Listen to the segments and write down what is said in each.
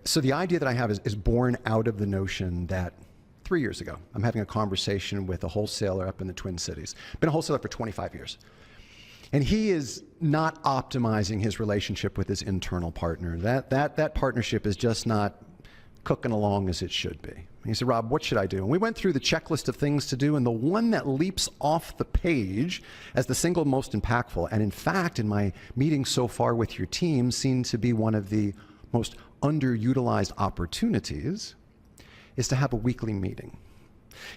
So the idea that I have is born out of the notion that 3 years ago, I'm having a conversation with a wholesaler up in the Twin Cities. Been a wholesaler for 25 years. And he is not optimizing his relationship with his internal partner. That partnership is just not cooking along as it should be. And he said, Rob, what should I do? And we went through the checklist of things to do, and the one that leaps off the page as the single most impactful, and in fact, in my meetings so far with your team, seemed to be one of the most underutilized opportunities, is to have a weekly meeting.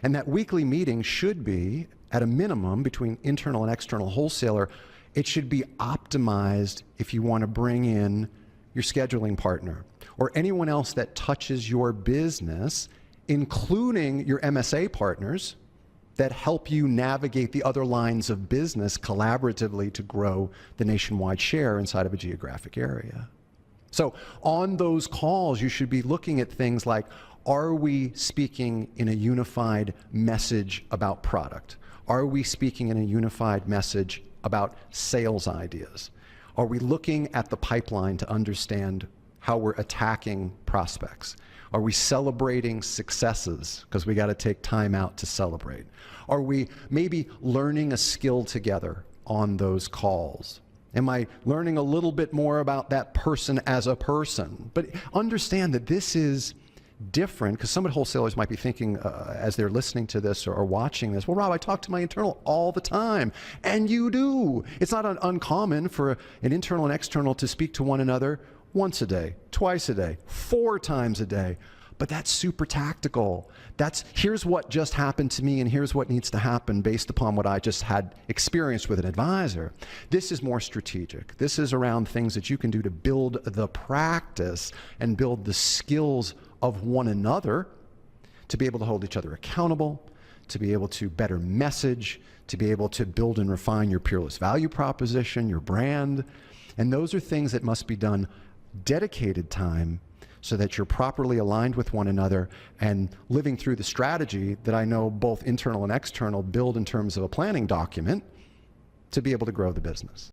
And that weekly meeting should be, at a minimum, between internal and external wholesaler, it should be optimized if you want to bring in your scheduling partner or anyone else that touches your business, including your MSA partners that help you navigate the other lines of business collaboratively to grow the nationwide share inside of a geographic area. So on those calls, you should be looking at things like, are we speaking in a unified message about product? Are we speaking in a unified message about sales ideas? Are we looking at the pipeline to understand how we're attacking prospects? Are we celebrating successes? Because we got to take time out to celebrate. Are we maybe learning a skill together on those calls? Am I learning a little bit more about that person as a person? But understand that this is different, because some wholesalers might be thinking as they're listening to this or watching this, well, Rob, I talk to my internal all the time. And you do. It's not uncommon for an internal and external to speak to one another once a day, twice a day, 4 times a day. But that's super tactical. That's, here's what just happened to me and here's what needs to happen based upon what I just had experience with an advisor. This is more strategic. This is around things that you can do to build the practice and build the skills of one another to be able to hold each other accountable, to be able to better message, to be able to build and refine your peerless value proposition, your brand. And those are things that must be done dedicated time so that you're properly aligned with one another and living through the strategy that I know both internal and external build in terms of a planning document to be able to grow the business.